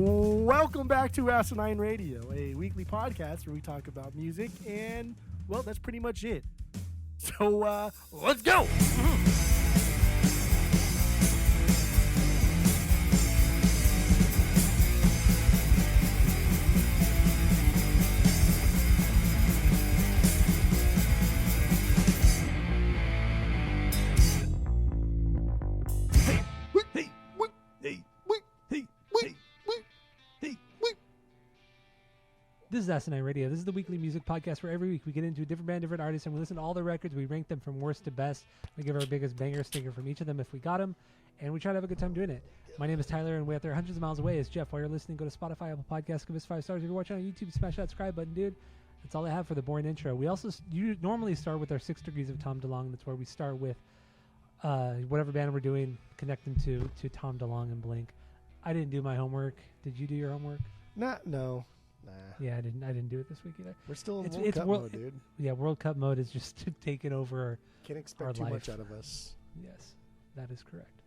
Welcome back to Asinine Radio, a weekly podcast where we talk about music, and, well, that's pretty much it. So, let's go! This is Asinine Radio. This is the weekly music podcast where every week we get into a different band, different artist, and we listen to all the records. We rank them from worst to best. We give our biggest banger sticker from each of them if we got them, and we try to have a good time doing it. My name is Tyler, and way out there hundreds of miles away is Jeff. While you're listening, go to Spotify, Apple Podcasts, give us 5 stars. If you're watching on YouTube, smash that subscribe button, dude. That's all I have for the boring intro. We also normally start with our 6 degrees of Tom DeLonge. That's where we start with whatever band we're doing, connect them to Tom DeLonge and Blink. I didn't do my homework. Did you do your homework? No. Nah. Yeah, I didn't do it this week either. We're still in World Cup mode, dude. Yeah, World Cup mode is just taking over. Can't expect too much out of us. Yes, that is correct.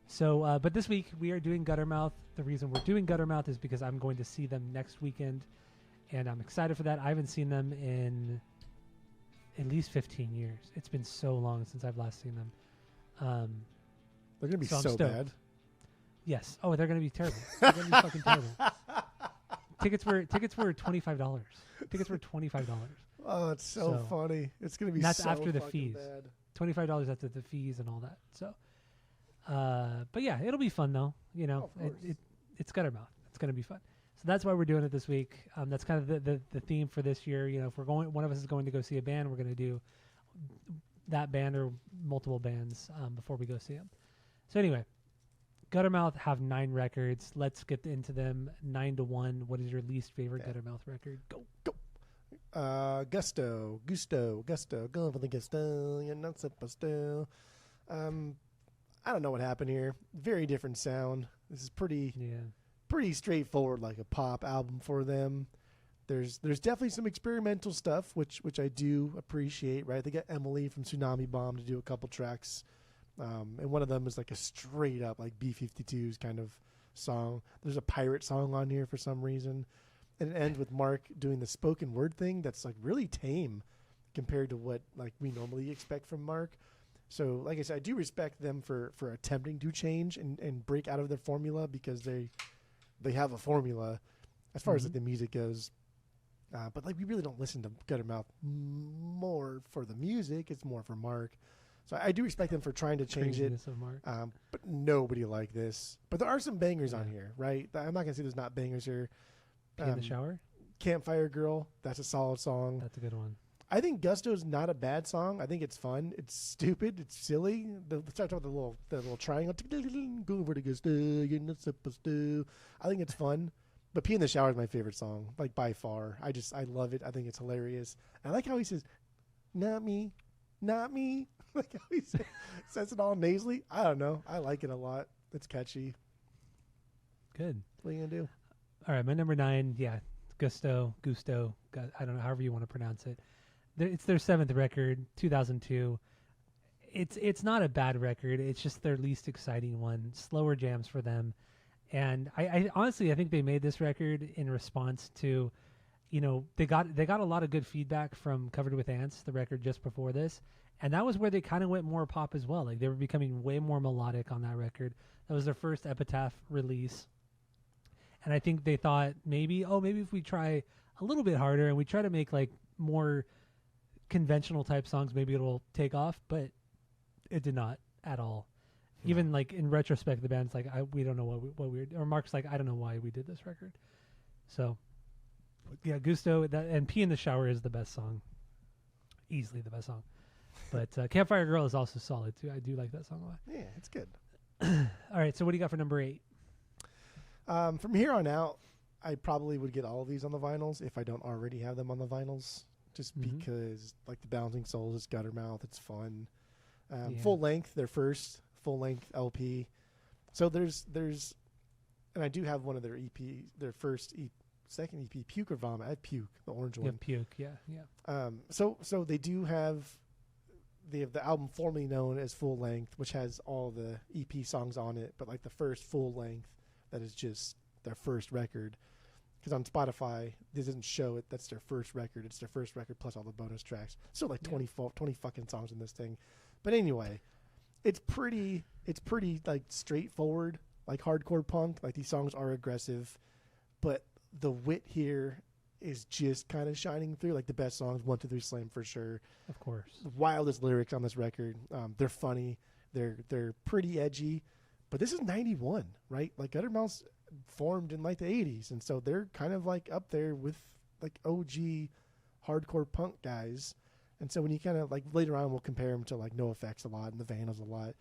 So, but this week we are doing Guttermouth. The reason we're doing Guttermouth is because I'm going to see them next weekend, and I'm excited for that. I haven't seen them in at least 15 years. It's been so long since I've last seen them. They're gonna be so bad. Yes. Oh, they're gonna be terrible. They're gonna be fucking terrible. Tickets were $25. Tickets were $25. Oh, it's so funny. It's gonna be. That's so after the fucking fees. Bad. $25 after the fees and all that. So, but yeah, it'll be fun though. You know, it's Guttermouth. It's gonna be fun. So that's why we're doing it this week. That's kind of the theme for this year. You know, if one of us is going to go see a band, we're gonna do that band or multiple bands before we go see them. So anyway. Guttermouth have 9 records. Let's get into them 9-1. What is your least favorite Guttermouth record? Go. Gusto. Go for the gusto. You're not supposed to. I don't know what happened here. Very different sound. This is pretty straightforward, like a pop album for them. There's definitely some experimental stuff, which I do appreciate. Right? They got Emily from Tsunami Bomb to do a couple tracks. And one of them is like a straight up like B-52s kind of song. There's a pirate song on here for some reason. And it ends with Mark doing the spoken word thing that's like really tame compared to what like we normally expect from Mark. So like I said, I do respect them for attempting to change and break out of their formula because they have a formula as far as like the music goes. But like we really don't listen to Guttermouth more for the music. It's more for Mark. So I do respect them for trying to change it, but nobody like this. But there are some bangers on here, right? I'm not going to say there's not bangers here. Pee in the Shower? Campfire Girl, that's a solid song. That's a good one. I think Gusto's not a bad song. I think it's fun. It's stupid. It's silly. Start with the little triangle. Go over to Gusto, you're not supposed to. I think it's fun. But Pee in the Shower is my favorite song, like by far. I love it. I think it's hilarious. And I like how he says, not me, not me. Like how he says it all nasally. I don't know. I like it a lot. It's catchy. Good. What are you going to do? All right, my number 9, Gusto. I don't know, however you want to pronounce it. It's their 7th record, 2002. It's not a bad record. It's just their least exciting one. Slower jams for them. And I honestly, I think they made this record in response to, you know, they got a lot of good feedback from Covered with Ants, the record just before this. And that was where they kind of went more pop as well. Like they were becoming way more melodic on that record. That was their first Epitaph release. And I think they thought maybe if we try a little bit harder and we try to make like more conventional type songs, maybe it'll take off. But it did not at all. Yeah. Even like in retrospect, the band's like, we don't know what we or Mark's like, I don't know why we did this record. So yeah, Gusto and Pee in the Shower is the best song. Easily the best song. But Campfire Girl is also solid, too. I do like that song a lot. Yeah, it's good. All right, so what do you got for number 8? From here on out, I probably would get all of these on the vinyls if I don't already have them on the vinyls, just because, like, the Bouncing Souls, it's Guttermouth, it's fun. Full length, their first full-length LP. So there's, and I do have one of their EP, their second EP, Puke or Vomit. I have Puke, the orange one. Yeah, Puke, yeah. So they do have... They have the album formerly known as Full Length, which has all the EP songs on it, but like the first full length that is just their first record. Because on Spotify, this doesn't show it. That's their first record. It's their first record plus all the bonus tracks. Still like 20 fucking songs in this thing. But anyway, it's pretty like straightforward, like hardcore punk. Like these songs are aggressive, but the wit here is just kind of shining through. Like the best songs, 1, 2, 3 Slam for sure. Of course. The wildest lyrics on this record. They're funny. They're pretty edgy. But this is 91, right? Like Guttermouth formed in like the 80s, and so they're kind of like up there with like OG hardcore punk guys. And so when you kind of like later on we'll compare them to like NoFX a lot and the Vandals a lot,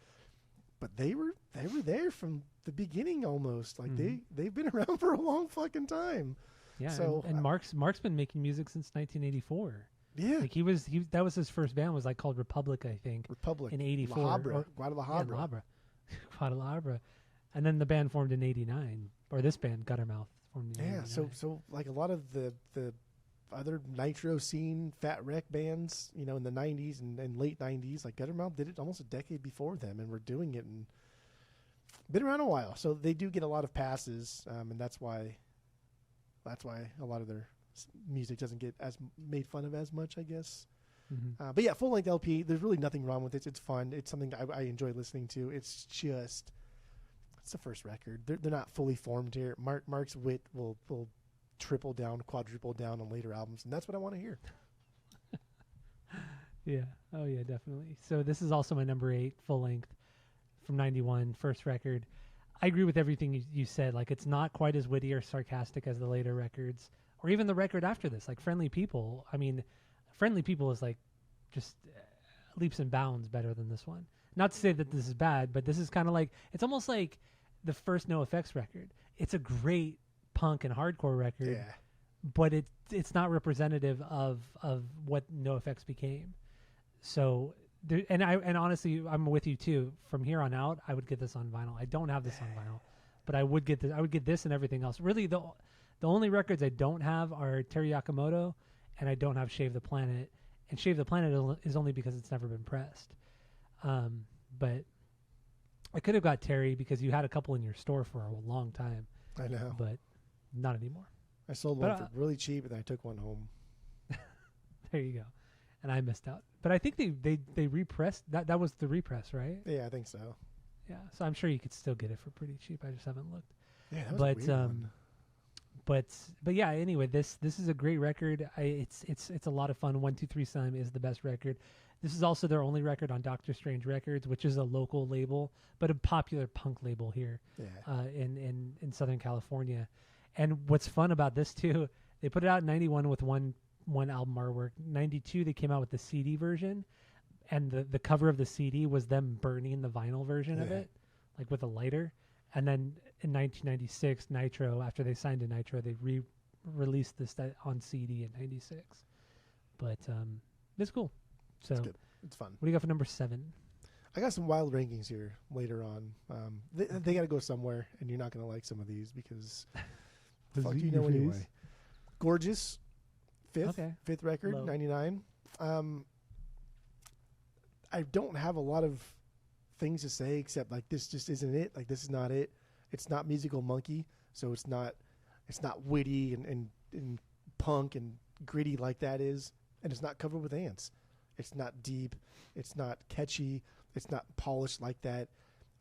but they were there from the beginning almost. Like they've been around for a long fucking time. Yeah. So and Mark's been making music since 1984. Yeah, like he that was his first band, was like called Republic, I think. Republic in 84. Guadalajara. Guadalajara. And then the band formed in 89, or this band Guttermouth formed in 89. So like a lot of the other Nitro scene Fat Wreck bands, you know, in the 90s and late 90s, like Guttermouth did it almost a decade before them, and we're doing it and been around a while. So they do get a lot of passes, and that's why a lot of their music doesn't get as made fun of as much, I guess. Mm-hmm. But yeah, full length LP. There's really nothing wrong with it. It's fun. It's something I enjoy listening to. It's the first record. They're not fully formed here. Mark's wit will triple down, quadruple down on later albums, and that's what I want to hear. Yeah. Oh yeah, definitely. So this is also my number 8 full length from 91, first record. I agree with everything you said. Like, it's not quite as witty or sarcastic as the later records, or even the record after this, like Friendly People. I mean, Friendly People is like just leaps and bounds better than this one. Not to say that this is bad, but this is kind of like, it's almost like the first NoFX record. It's a great punk and hardcore record, but it's not representative of what NoFX became. So and honestly, I'm with you too. From here on out, I would get this on vinyl. I don't have this on vinyl, but I would get this. I would get this and everything else. Really, the only records I don't have are Terry Yakamoto, and I don't have Shave the Planet. And Shave the Planet is only because it's never been pressed. But I could have got Terry because you had a couple in your store for a long time. I know, but not anymore. I sold one for really cheap, and I took one home. There you go. And I missed out. But I think they repressed that. That was the repress, right? Yeah, I think so. Yeah, so I'm sure you could still get it for pretty cheap. I just haven't looked. Yeah, that was a weird one. But yeah. Anyway, this is a great record. It's a lot of fun. 1, 2, 3 Slime is the best record. This is also their only record on Doctor Strange Records, which is a local label, but a popular punk label here in Southern California. And what's fun about this too, they put it out in 91 with one album artwork. 92 they came out with the CD version, and the cover of the CD was them burning the vinyl version of it, like with a lighter. And then in 1996, Nitro, after they signed to Nitro, they released this on CD in 96. But it's cool. So it's good. It's fun. What do you got for number 7? I got some wild rankings here later on. They got to go somewhere, and you're not going to like some of these because fuck you know anyway. Gorgeous, fifth record, low. 99. I don't have a lot of things to say except like this just isn't it. Like this is not it. It's not Musical Monkey, so it's not witty and punk and gritty like that is, and it's not Covered with Ants. It's not deep. It's not catchy. It's not polished like that.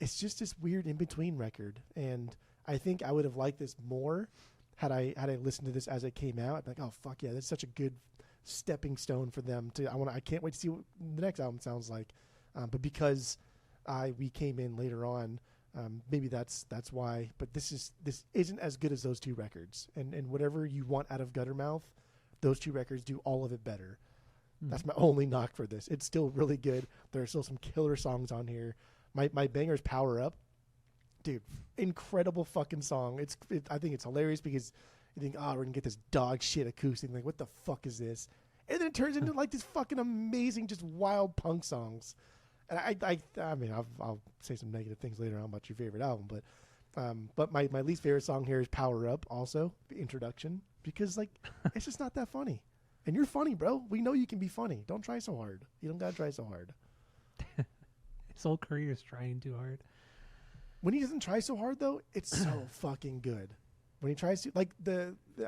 It's just this weird in-between record. And I think I would have liked this more had I listened to this as it came out. I'd be like, oh, fuck yeah, that's such a good stepping stone for them. I can't wait to see what the next album sounds like. But because we came in later on, maybe that's why. But this isn't as good as those two records. And whatever you want out of Guttermouth, those two records do all of it better. That's my only knock for this. It's still really good. There are still some killer songs on here. My banger's Power Up. Dude, incredible fucking song. I think it's hilarious because you think, oh, we're going to get this dog shit acoustic. Like, what the fuck is this? And then it turns into like this fucking amazing, just wild punk songs. And I mean, I'll say some negative things later on about your favorite album, but my least favorite song here is Power Up also, the introduction, because like, it's just not that funny. And you're funny, bro. We know you can be funny. Don't try so hard. You don't got to try so hard. His whole career is trying too hard. When he doesn't try so hard, though, it's so fucking good. when he tries to like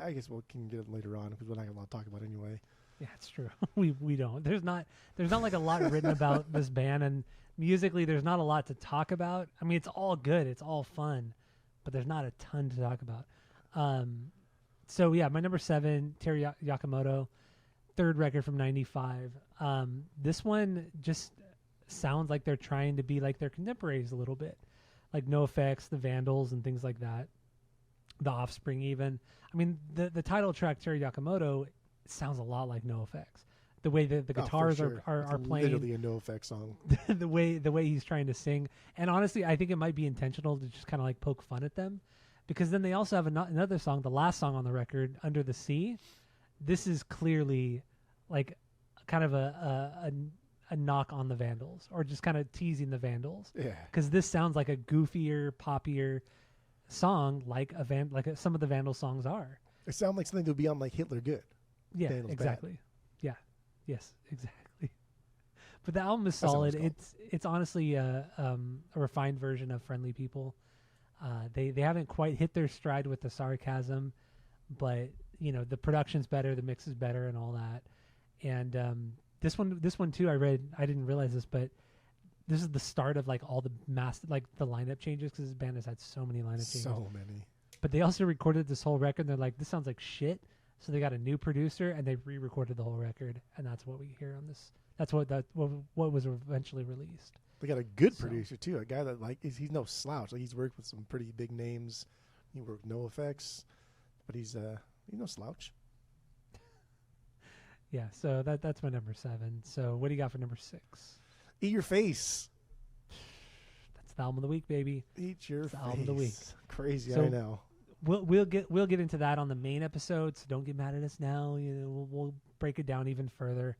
I guess we can get it later on because we're not gonna talk about it anyway. Yeah, it's true. we don't. There's not like a lot written about this band, and musically there's not a lot to talk about. I mean, it's all good, it's all fun, but there's not a ton to talk about. So yeah, my number 7, Terry Yakamoto, third record from '95. This one just sounds like they're trying to be like their contemporaries a little bit, like NoFX, the Vandals, and things like that. The Offspring, even. I mean, the title track, Terry Yakamoto, sounds a lot like NoFX. The way that the guitars sure. are playing, literally a NoFX song. the way he's trying to sing, and honestly, I think it might be intentional to just kind of like poke fun at them, because then they also have another song, the last song on the record, Under the Sea. This is clearly like kind of a knock on the Vandals, or just kind of teasing the Vandals. Yeah. Because this sounds like a goofier, poppier song, like some of the Vandal songs are. It sounds like something that would be on like Hitler Good. Yeah, Vandals exactly. Bad. Yeah, yes, exactly. But the album is solid. It's honestly a refined version of Friendly People. They haven't quite hit their stride with the sarcasm, but you know, the production's better, the mix is better, and all that. And this one too, I didn't realize this, but this is the start of like all the the lineup changes, because this band has had so many lineup changes. So many. But they also recorded this whole record. And they're like, this sounds like shit. So they got a new producer and they re-recorded the whole record, and that's what we hear on this. That's what was eventually released. They got a good producer too, a guy that like he's no slouch. Like, he's worked with some pretty big names. He worked with NoFX, but he's no slouch. Yeah, so that's my number 7. So what do you got for number 6? Eat Your Face. That's the album of the week, baby. Eat Your Face. Album of the week. Crazy, so I know. We'll get into that on the main episode, so don't get mad at us now. You know, we'll break it down even further.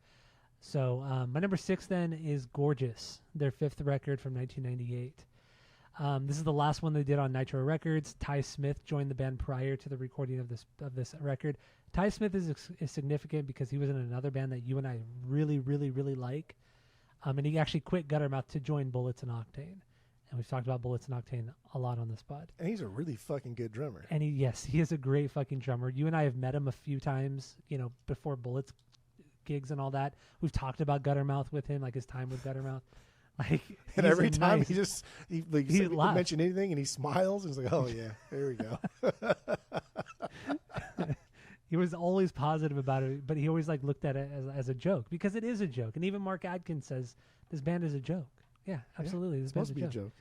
So my number 6 then is Gorgeous, their 5th record from 1998. This is the last one they did on Nitro Records. Ty Smith joined the band prior to the recording of this record. Ty Smith is significant because he was in another band that you and I really, really, really like. And he actually quit Guttermouth to join Bullets and Octane. And we've talked about Bullets and Octane a lot on this pod. And he's a really fucking good drummer. And he is a great fucking drummer. You and I have met him a few times, you know, before Bullets gigs and all that. We've talked about Guttermouth with him, like his time with Guttermouth. Like, and every time he mention anything and he smiles and he's like, oh yeah, there we go. He was always positive about it, but he always like looked at it as a joke, because it is a joke. And even Mark Adkins says this band is a joke. Yeah, absolutely. This supposed to be a joke.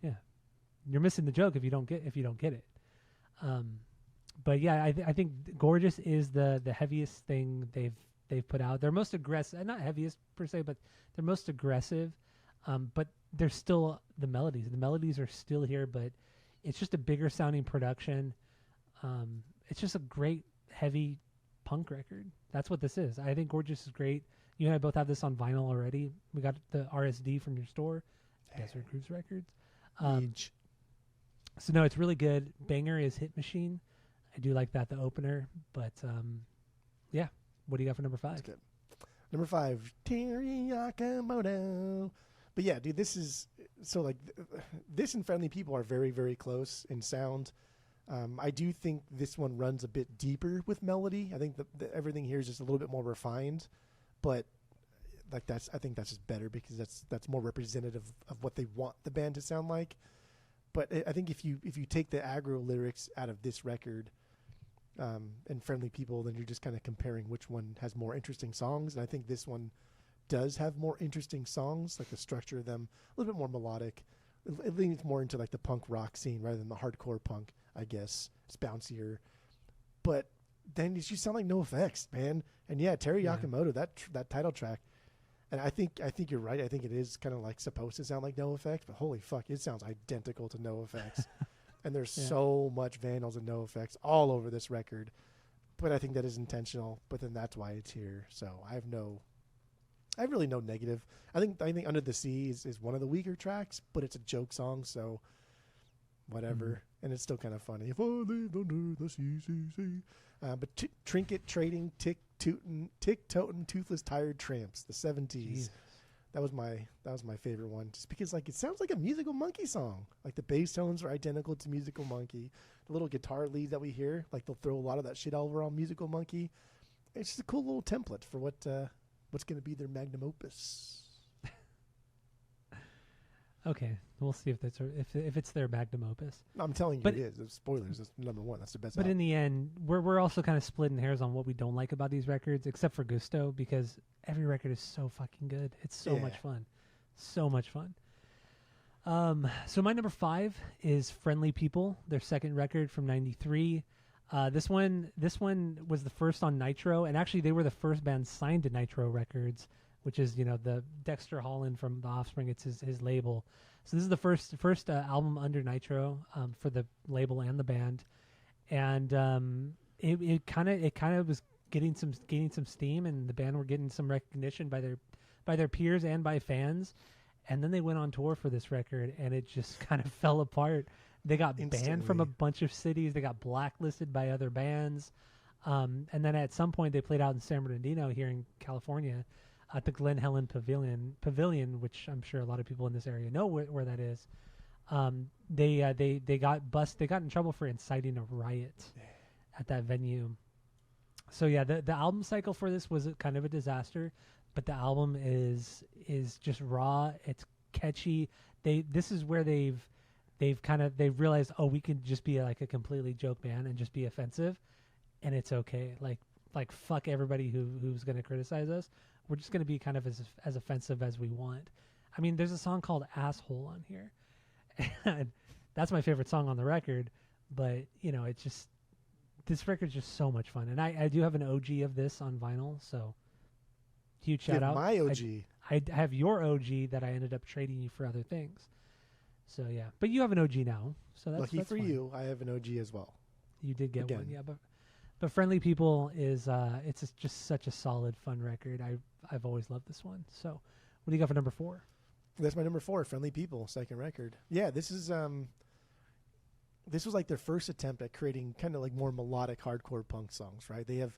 Yeah, you're missing the joke if you don't get it. But yeah, I think Gorgeous is the heaviest thing they've put out. They're most aggressive, not heaviest per se, but they're most aggressive. But there's still the melodies. The melodies are still here, but it's just a bigger sounding production. It's just a great heavy punk record. That's what this is. I think Gorgeous is great. You and I both have this on vinyl already. We got the RSD from your store, Desert Cruise Records. So no, it's really good. Banger is Hit Machine. I do like that, the opener. But yeah, what do you got for number 5? That's good. Number 5, Terry Yakamoto. But yeah, dude, this is so like this and Friendly People are very, very close in sound. I do think this one runs a bit deeper with melody. I think everything here is just a little bit more refined, but like I think that's just better because that's more representative of what they want the band to sound like. But I think if you take the aggro lyrics out of this record and Friendly People, then you're just kind of comparing which one has more interesting songs. And I think this one does have more interesting songs, like the structure of them, a little bit more melodic. It leans more into like the punk rock scene rather than the hardcore punk, I guess. It's bouncier. But then you sound like NoFX, man. And yeah, Terry Yakamoto, that title track. And I think you're right. I think it is kind of like supposed to sound like NoFX, but holy fuck, it sounds identical to NoFX. And there's so much Vandals and NoFX all over this record. But I think that is intentional. But then that's why it's here. So I have really no negative. I think Under the Sea is one of the weaker tracks, but it's a joke song, so whatever. Mm-hmm. And it's still kind of funny. If I lived under the sea. But Trinket Trading, Tick Totin', Toothless Tired Tramps, the 70s. Jesus. That was my favorite one, just because like it sounds like a Musical Monkey song. Like the bass tones are identical to Musical Monkey. The little guitar lead that we hear, like they'll throw a lot of that shit over on Musical Monkey. It's just a cool little template for what's going to be their magnum opus. Okay, we'll see if it's their magnum opus. No, I'm telling you, it is. Spoilers. That's number one. That's the best. But in the end, we're also kind of splitting hairs on what we don't like about these records, except for Gusto, because every record is so fucking good. It's so much fun, so much fun. So my number 5 is Friendly People, their second record from '93. This one was the first on Nitro, and actually they were the first band signed to Nitro Records, which is, the Dexter Holland from The Offspring. It's his label. So this is the first album under Nitro for the label and the band, and it kind of was gaining some steam, and the band were getting some recognition by their peers and by fans. And then they went on tour for this record, and it just kind of fell apart. They got banned from a bunch of cities. They got blacklisted by other bands, and then at some point they played out in San Bernardino here in California, at the Glen Helen Pavilion, which I'm sure a lot of people in this area know where that is. They got They got in trouble for inciting a riot at that venue. So yeah, the album cycle for this was kind of a disaster, but the album is just raw. It's catchy. This is where they've realized, oh, we can just be like a completely joke band and just be offensive, and it's okay. Like fuck everybody who's going to criticize us. We're just going to be kind of as offensive as we want. I mean, there's a song called Asshole on here, and that's my favorite song on the record. But it's just, this record's just so much fun, and I do have an OG of this on vinyl, so huge shout out. My OG. I have your OG that I ended up trading you for other things. So yeah, but you have an OG now, so that's lucky for fine. you. I have an OG as well. You did get one, yeah. But Friendly People is it's just such a solid, fun record. I've always loved this one. So, what do you got for number 4? That's my number 4, Friendly People, second record. Yeah, this was like their first attempt at creating kind of like more melodic hardcore punk songs, right? They have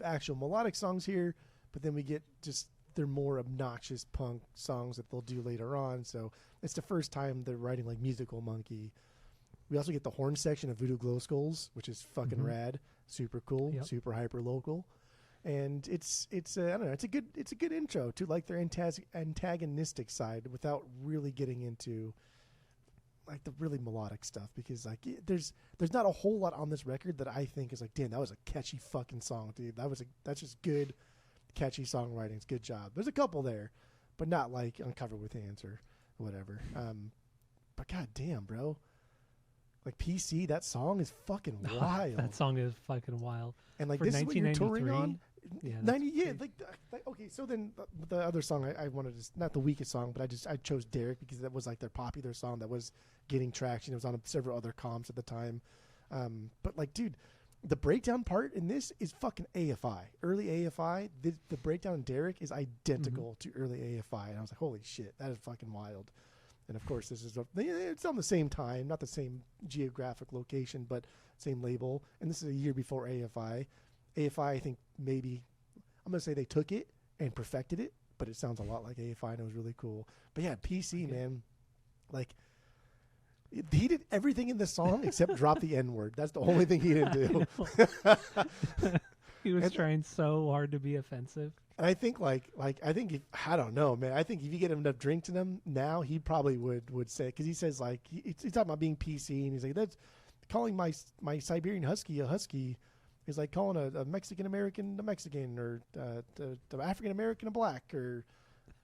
actual melodic songs here, but then we get just their more obnoxious punk songs that they'll do later on. So it's the first time they're writing like Musical Monkey. We also get the horn section of Voodoo Glow Skulls, which is fucking rad, super cool, super hyper local, and it's I don't know, it's a good intro to like their antagonistic side without really getting into like the really melodic stuff, because like there's not a whole lot on this record that I think is like, damn, that was a catchy fucking song, dude. That's just good, catchy songwriting. It's good job. There's a couple there, but not like Uncovered with Hands or whatever. But god damn, bro. Like PC, that song is fucking wild. That song is fucking wild. And like for this is what you're touring on? Yeah, 90, yeah, like okay, so then the other song I wanted to, not the weakest song, but I chose Derek because that was like their popular song that was getting traction. It was on several other comps at the time. But like, dude, the breakdown part in this is fucking AFI. Early AFI, the breakdown in Derek is identical to early AFI. And I was like, holy shit, that is fucking wild. And of course, it's on the same time, not the same geographic location, but same label. And this is a year before AFI. AFI, I think maybe, I'm going to say they took it and perfected it, but it sounds a lot like AFI, and it was really cool. But yeah, PC, man, like, he did everything in this song except drop the N-word. That's the only thing he didn't do. He was trying so hard to be offensive. And I think I think I don't know, man. I think if you get him enough drinks in him now, he probably would say, because he says like he's talking about being PC, and he's like, that's calling my Siberian Husky a Husky is like calling a Mexican American a Mexican, or the African American a black, or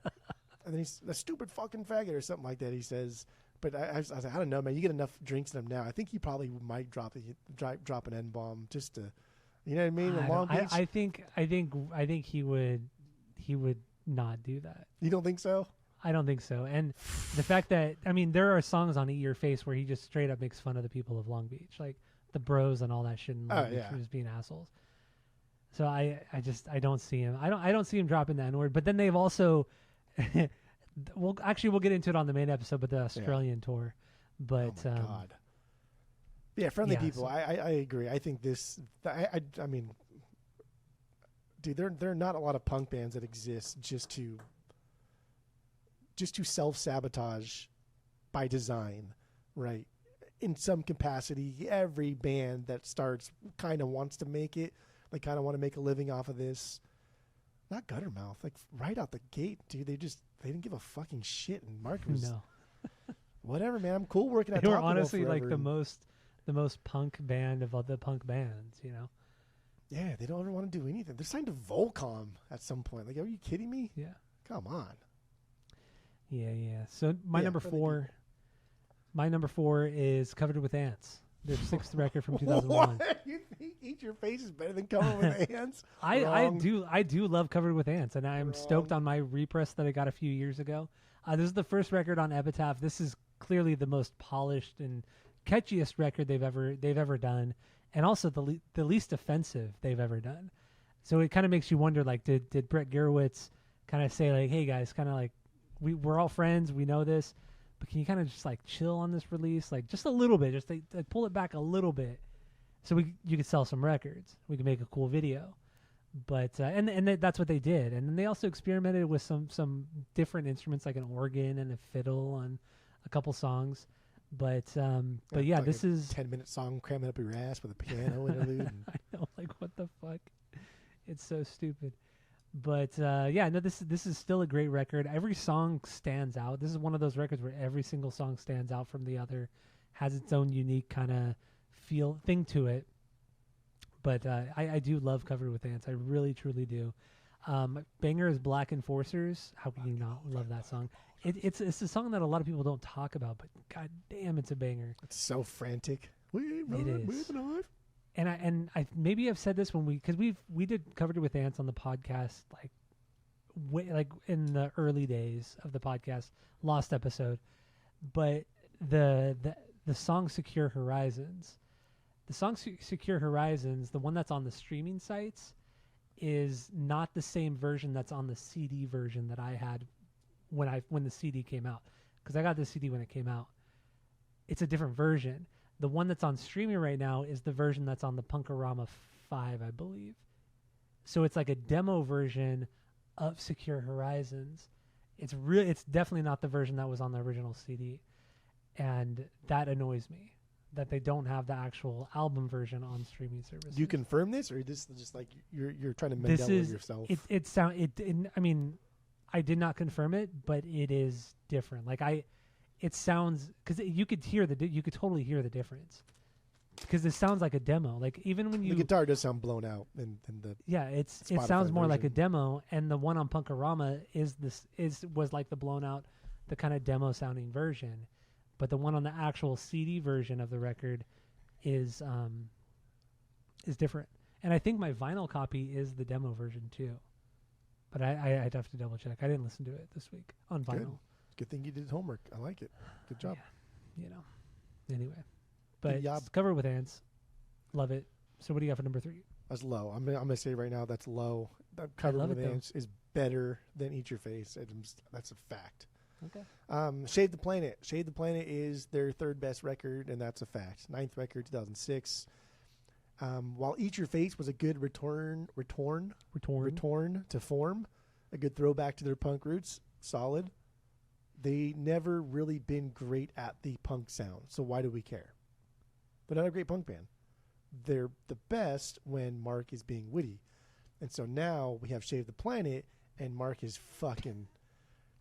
and then he's a stupid fucking faggot or something like that. He says, but I was like, I don't know, man. You get enough drinks in him now, I think he probably might drop an N-bomb just to. You know what I mean? In Long Beach? I think he would not do that. You don't think so? I don't think so. And the fact that, I mean, there are songs on Eat Your Face where he just straight up makes fun of the people of Long Beach, like the Bros and all that shit in Long Beach, for just being assholes. So I don't see him. I don't see him dropping the N-word. But then they've also, we'll get into it on the main episode, but the Australian tour. But oh my God. Yeah, Friendly People. So I agree. I think this. I mean, dude, there are not a lot of punk bands that exist just to just to self-sabotage by design, right? In some capacity, every band that starts kind of wants to make it. They kind of want to make a living off of this. Not Guttermouth. Like, right out the gate, dude, they didn't give a fucking shit. And Mark was, No. whatever, man. I'm cool working at They were Taco Bell honestly like forever. the most punk band of all the punk bands, you know? Yeah, they don't ever want to do anything. They're signed to Volcom at some point. Like, are you kidding me? Yeah. Come on. Yeah. So my Yeah, number but they four. My number 4 is Covered with Ants. Their 6th record from 2001. What? You think Eat Your Face is better than Covered with Ants? I do love Covered with Ants, and I'm Wrong. stoked on my repress that I got a few years ago. This is the first record on Epitaph. This is clearly the most polished and catchiest record they've ever done, and also the least offensive they've ever done. So it kind of makes you wonder, like, did Brett Gurewitz kind of say, like, hey guys, kind of like we're all friends, we know this, but can you kind of just like chill on this release, like just a little bit, just like pull it back a little bit, so you could sell some records, we could make a cool video. But and that's what they did, and then they also experimented with some different instruments, like an organ and a fiddle on a couple songs. But yeah, like this is 10-minute song cramming up your ass with a piano interlude. I know, like, what the fuck? It's so stupid. But yeah, no, this is still a great record. Every song stands out. This is one of those records where every single song stands out from the other, has its own unique kind of thing to it. But I do love Covered with Ants. I really, truly do. Banger is Black Enforcers. How can you not love that song? It's a song that a lot of people don't talk about, but god damn, it's a banger. It's so frantic. We run is. with a knife. And I maybe I've said this because we did Covered with Ants on the podcast, like in the early days of the podcast, lost episode. But the song Secure Horizons, Secure Horizons, the one that's on the streaming sites, is not the same version that's on the CD version that I had when the CD came out, because I got the CD when it came out. It's a different version. The one that's on streaming right now is the version that's on the Punkorama 5, I believe. So it's like a demo version of Secure Horizons. It's definitely not the version that was on the original CD, and that annoys me that they don't have the actual album version on streaming services. Do you confirm this, or this is just like you're trying to Mandela yourself? I mean, I did not confirm it, but it is different. Like it sounds, because you could totally hear the difference, because it sounds like a demo. Like, even when the guitar does sound blown out in the it Spotify sounds more like a version. demo, and the one on Punkorama was like the blown out, the kind of demo sounding version, but the one on the actual CD version of the record is different. And I think my vinyl copy is the demo version too, but I'd have to double check. I didn't listen to it this week on vinyl. Good thing you did homework. I like it. Good job. Yeah, anyway, but job. it's Covered with Ants, love it. So what do you got for number 3? That's low. I'm gonna say right now that's low. That Covered love with it, though. Ants is better than Eat Your Face. That's a fact. Okay. Shade the Planet. Shade the Planet is their 3rd best record, and that's a fact. 9th record, 2006. While Eat Your Face was a good return to form, a good throwback to their punk roots, solid. They never really been great at the punk sound, so why do we care? They're not a great punk band. They're the best when Mark is being witty. And so now we have Shave the Planet, and Mark is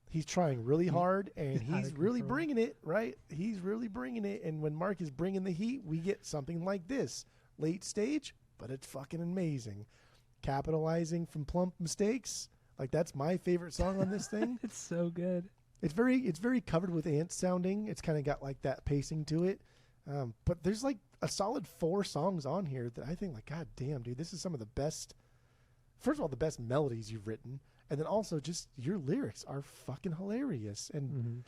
he's trying really hard, and he's really bringing it, right? He's really bringing it, and when Mark is bringing the heat, we get something like this. Late stage, but it's fucking amazing. Capitalizing from plump mistakes. Like, that's my favorite song on this thing. It's so good. It's very Covered with Ants sounding. It's kind of got like that pacing to it. But there's like a solid 4 songs on here that I think, like, god damn, dude, this is some of the best. First of all, the best melodies you've written, and then also just your lyrics are fucking hilarious. And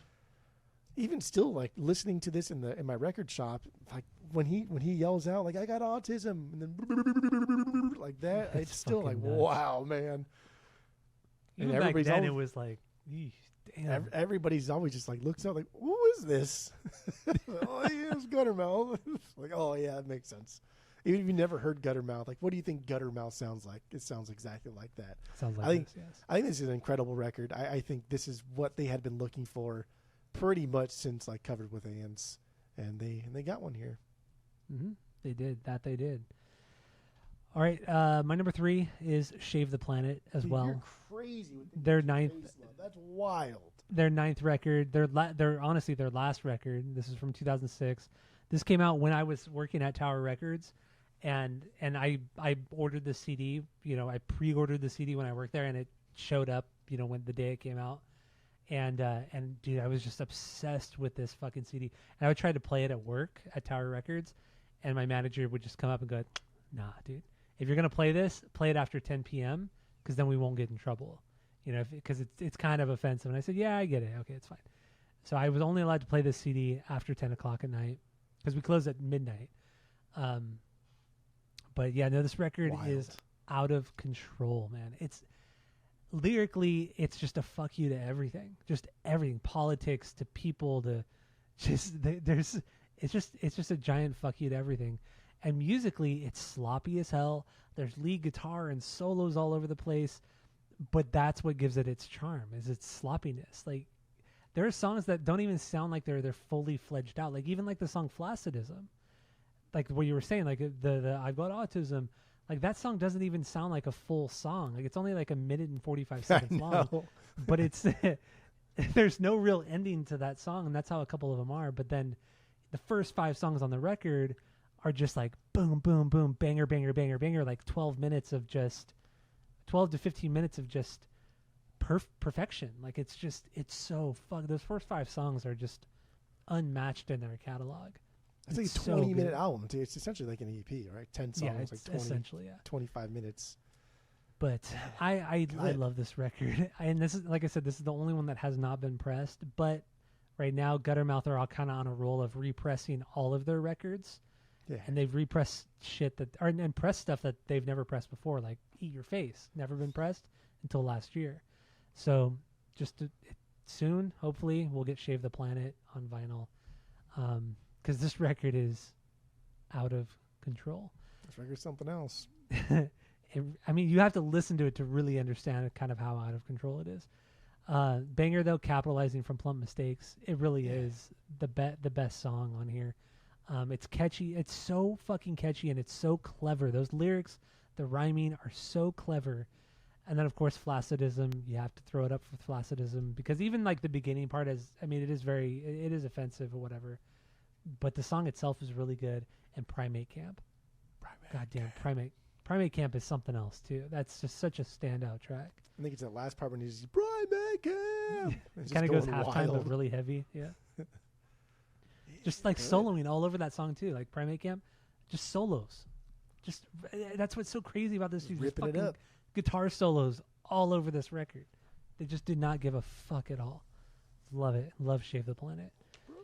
even still, like, listening to this in my record shop, like when he yells out like, I got autism, and then like that, it's still like, nuts. Wow, man. Even back then, it was like, damn. Everybody's always just like looks out like, who is this? Oh, yeah, it's Guttermouth. Like, oh yeah, it makes sense. Even if you never heard Guttermouth, like, what do you think Guttermouth sounds like? It sounds exactly like that. Sounds like I think, this, yes. I think this is an incredible record. I think this is what they had been looking for pretty much since like Covered with Ants, and they got one here. Mm-hmm. They did. All right, my number 3 is Shave the Planet as well. You're crazy with their ninth. That's wild. Their 9th record. Their honestly their last record. This is from 2006. This came out when I was working at Tower Records, and I ordered the CD. You know, I pre-ordered the CD when I worked there, and it showed up. You know, when the day it came out, and dude, I was just obsessed with this fucking CD. And I would try to play it at work at Tower Records, and my manager would just come up and go, "Nah, dude, if you're gonna play this, play it after 10 p.m. because then we won't get in trouble." You know, because it's kind of offensive. And I said, "Yeah, I get it. Okay, it's fine." So I was only allowed to play this CD after 10 o'clock at night because we closed at midnight. But yeah, no, this record is out of control, man. It's lyrically, it's just a fuck you to everything, just everything, politics to people to just it's just a giant fuck you to everything. And musically, it's sloppy as hell. There's lead guitar and solos all over the place, but that's what gives it its charm, is its sloppiness. Like, there are songs that don't even sound like they're fully fledged out. Like, even like the song Flaccidism, like what you were saying, like the I've got autism, like that song doesn't even sound like a full song. Like, it's only like 1minute and 45 seconds long, but it's there's no real ending to that song, and that's how a couple of them are. But then the first 5 songs on the record are just like boom, boom, boom, banger, banger, banger, banger, like 12 to 15 minutes of just perfection. Like, it's so those first 5 songs are just unmatched in their catalog. It's like a 20-minute album, too. It's essentially like an EP, right? 10 songs, yeah, like 20, essentially, 25 minutes. But I love this record. And this is, like I said, this is the only one that has not been pressed. But right now, Guttermouth are all kind of on a roll of repressing all of their records. Yeah. And they've repressed shit and pressed stuff that they've never pressed before, like Eat Your Face, never been pressed until last year. So soon, hopefully, we'll get Shave the Planet on vinyl, because this record is out of control. This record's something else. I mean, you have to listen to it to really understand kind of how out of control it is. Banger, though, capitalizing from Plump Mistakes. It really is the best song on here. It's catchy. It's so fucking catchy, and it's so clever. Those lyrics, the rhyming are so clever. And then, of course, Flaccidism. You have to throw it up for Flaccidism, because even like the beginning part it is offensive or whatever. But the song itself is really good. And Primate Camp. Goddamn, Primate Camp is something else too. That's just such a standout track. I think it's that last part when he's Primate Camp. It kind of goes halftime, but really heavy. Yeah. Just like soloing all over that song too, like Primate Camp, just solos. Just that's what's so crazy about this dude. Ripping it up. Guitar solos all over this record. They just did not give a fuck at all. Love it. Love Shave the Planet.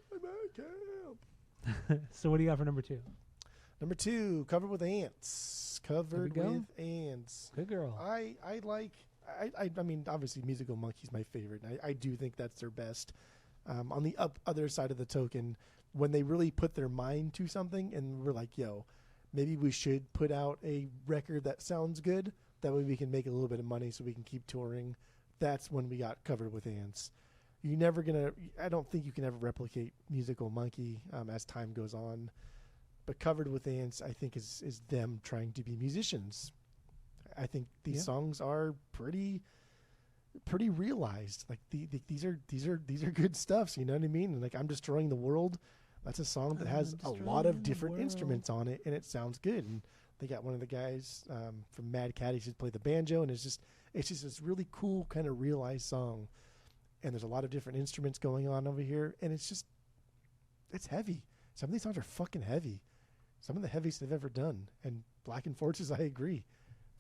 Primate Camp. So what do you got for number 2? Number 2, Covered with Ants. Covered with Ants. Good girl. I mean, obviously, Musical Monkey's my favorite. I do think that's their best. On the other side of the token, when they really put their mind to something and we're like, yo, maybe we should put out a record that sounds good. That way we can make a little bit of money so we can keep touring. That's when we got Covered with Ants. I don't think you can ever replicate Musical Monkey as time goes on. But Covered with Ants, I think, is them trying to be musicians. I think these songs are pretty realized. Like these are good stuff. You know what I mean? And like I'm Destroying the World. That's a song that has a lot of different instruments on it, and it sounds good. And they got one of the guys from Mad Caddies who play the banjo, and it's just this really cool kind of realized song. And there's a lot of different instruments going on over here, and it's heavy. Some of these songs are fucking heavy. Some of the heaviest they've ever done. And Blackened Forces, I agree.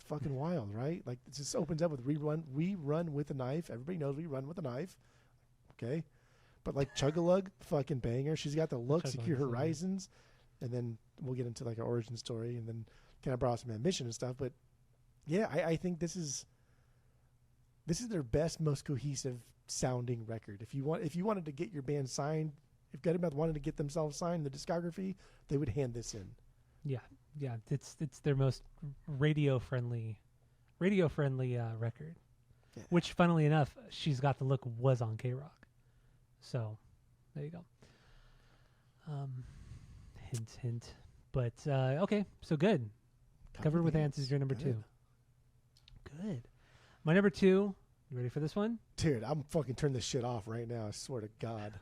Fucking wild, right? Like, it just opens up with We Run with a Knife. Everybody knows We Run with a Knife. Okay? But like Chug-a-Lug, fucking banger. She's got the look, Secure Horizons. And then we'll get into like our origin story and then kind of brought some ambition and stuff. But yeah, I think this is their best, most cohesive sounding record. If you wanted to get your band signed, if Guttermouth wanted to get themselves signed in the discography, they would hand this in. Yeah. yeah, it's their most radio friendly record. Yeah. Which, funnily enough, She's Got the Look was on K-Rock. So there you go. Hint, hint. But okay, so good. Covered with Ants is your number 2. Good. My number 2. You ready for this one? Dude, I'm fucking turning this shit off right now. I swear to God.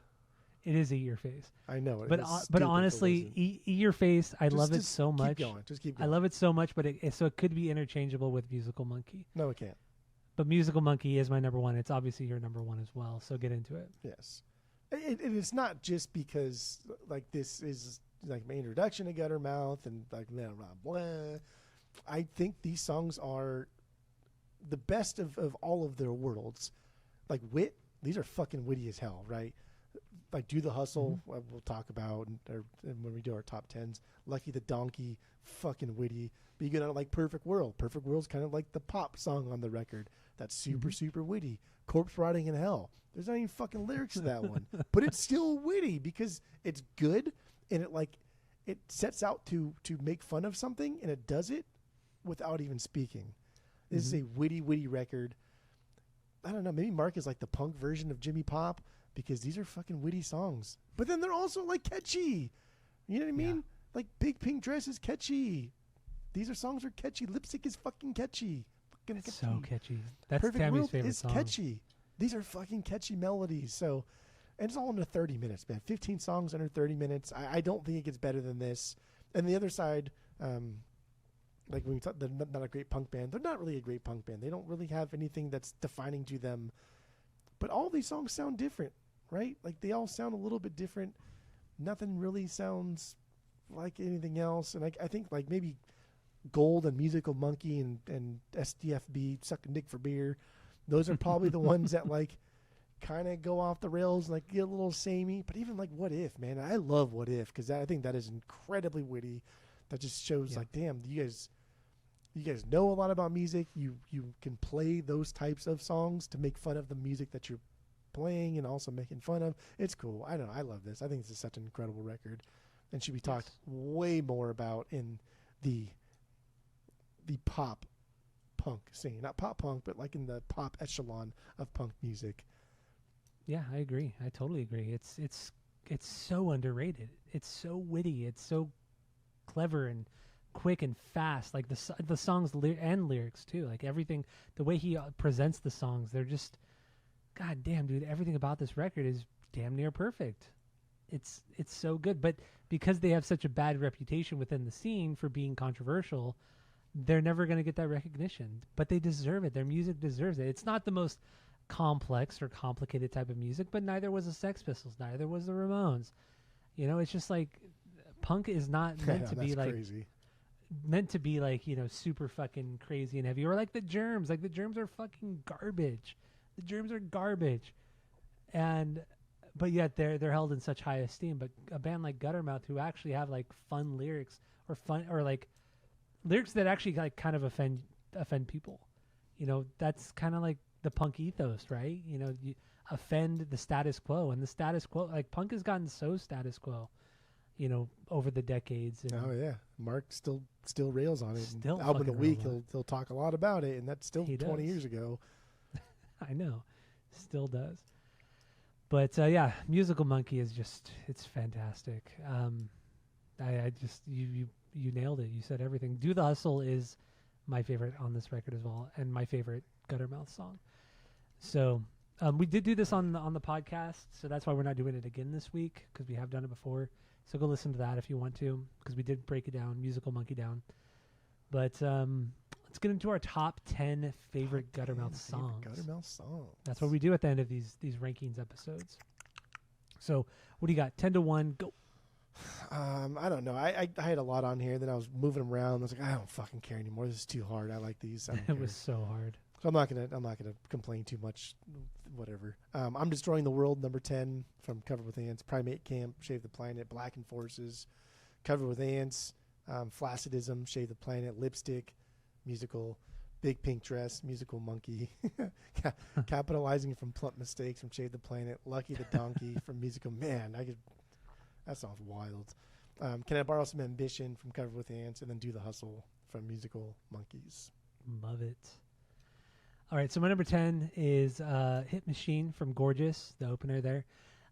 It is Eat Your Face. I know it. But honestly, Eat Your Face, I love it so much. Keep going. Just keep going. I love it so much, but so it could be interchangeable with Musical Monkey. No, it can't. But Musical Monkey is my number 1. It's obviously your number 1 as well. So get into it. Yes. It's not just because like this is like my introduction to Guttermouth and like blah blah blah. I think these songs are the best of all of their worlds. Like wit, these are fucking witty as hell, right? Like Do the Hustle, we'll talk about, and when we do our top 10s. Lucky the Donkey, fucking witty. But you get like Perfect World. Perfect World's kind of like the pop song on the record. That's super, super witty. Corpse Riding in Hell. There's not even fucking lyrics to that one. But it's still witty because it's good and it sets out to make fun of something and it does it without even speaking. This is a witty record. I don't know, maybe Mark is like the punk version of Jimmy Pop because these are fucking witty songs. But then they're also like catchy. You know what I mean? Yeah. Like Big Pink Dress is catchy. These are songs are catchy. Lipstick is fucking catchy. It's so catchy. That's Perfect Tammy's World favorite is song. catchy. These are fucking catchy melodies. So, and it's all under 30 minutes, man. 15 songs under 30 minutes. I don't think it gets better than this. And the other side, like when we talk, they're not a great punk band. They're not really a great punk band. They don't really have anything that's defining to them. But all these songs sound different, right? Like they all sound a little bit different. Nothing really sounds like anything else. And I think like maybe Gold and Musical Monkey and SDFB, Suck a Dick for Beer, those are probably the ones that like kind of go off the rails, like get a little samey. But even like What If, man, I love What If because I think that is incredibly witty. That just shows like, damn, you guys know a lot about music. You can play those types of songs to make fun of the music that you're playing and also making fun of. It's cool. I don't know. I love this. I think this is such an incredible record and should be talked way more about in the pop punk scene. Not pop punk, but like in the pop echelon of punk music. Yeah, I agree. I totally agree. It's so underrated. It's so witty. It's so clever and quick and fast. Like the songs and lyrics too. Like everything, the way he presents the songs, they're just, god damn, dude. Everything about this record is damn near perfect. It's so good. But because they have such a bad reputation within the scene for being controversial, they're never going to get that recognition. But they deserve it. Their music deserves it. It's not the most complex or complicated type of music, but neither was the Sex Pistols, neither was the Ramones. You know, it's just like punk is not meant to be like crazy. Meant to be like, you know, super fucking crazy and heavy, or like the Germs. Like the Germs are fucking garbage. The Germs are garbage, but yet they're held in such high esteem. But a band like Guttermouth, who actually have like fun lyrics or like lyrics that actually like kind of offend people, you know, that's kind of like the punk ethos, right? You know, you offend the status quo, and the status quo, like punk has gotten so status quo, you know, over the decades. And oh yeah, Mark still rails on it. Still album of the week, rails he'll talk a lot about it, and that's still He 20 does. years ago. I know, still does. But yeah, Musical Monkey is just, it's fantastic. I just you nailed it. You said everything. Do the Hustle is my favorite on this record as well, and my favorite Guttermouth song. So we did do this on the podcast, so that's why we're not doing it again this week, because we have done it before. So go listen to that if you want to, because we did break it down, Musical Monkey down. But let's get into our top 10 favorite Guttermouth songs. Guttermouth songs. That's what we do at the end of these rankings episodes. So what do you got? 10 to 1, go. I don't know. I had a lot on here. Then I was moving them around. I was like, I don't fucking care anymore. This is too hard. I like these. I don't It care. was so hard. So I'm not gonna complain too much. Whatever. I'm Destroying the World, number 10 from Covered with Ants. Primate Camp, Shave the Planet. Blackened Forces, Covered with Ants. Flaccidism, Shave the Planet. Lipstick, musical. Big Pink Dress, Musical Monkey. Capitalizing from Plump Mistakes from Shave the Planet. Lucky the Donkey from Musical. Man, that sounds wild. Can I Borrow Some Ambition from Covered with Ants, and then Do the Hustle from Musical Monkeys. Love it. All right, so my number 10 is Hit Machine from Gorgeous, the opener there.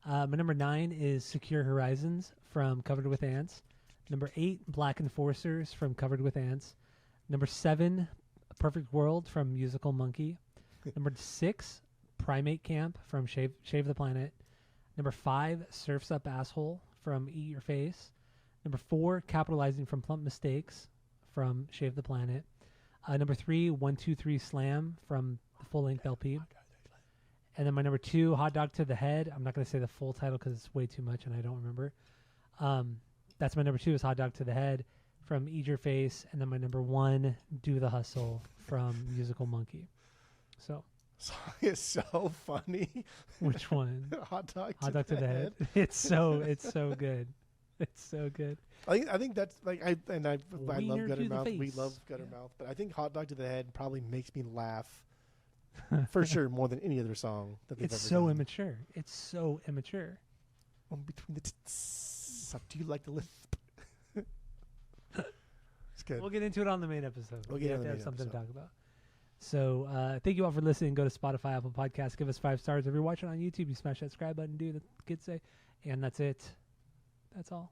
My number 9 is Secure Horizons from Covered with Ants. Number 8, Black Enforcers from Covered with Ants. Number 7, Perfect World from Musical Monkey. Number 6, Primate Camp from Shave the Planet. Number 5, Surf's Up Asshole from Eat Your Face. Number 4, Capitalizing from Plump Mistakes from Shave the Planet. Number 3, 1-2-3 Slam from the full-length LP. And then my number 2, Hot Dog to the Head. I'm not going to say the full title because it's way too much and I don't remember. That's my number 2 is Hot Dog to the Head from Eat Your Face. And then my number 1, Do the Hustle from Musical Monkey. So Song is so funny. which one? Hot Dog to the Head. It's so good. It's so good. I think that's like I love Wiener to the Guttermouth. We face. love Guttermouth, but I think Hot Dog to the Head probably makes me laugh for sure more than any other song that they've It's ever so done. immature. It's so immature. Between the tits, do you like the lisp? It's good. We'll get into it on the main episode. We'll get have into to the have main something to episode. talk about. So thank you all for listening. Go to Spotify, Apple Podcasts. Give us 5 stars. If you're watching on YouTube, you smash that subscribe button. Do the kids say. And that's it. That's all.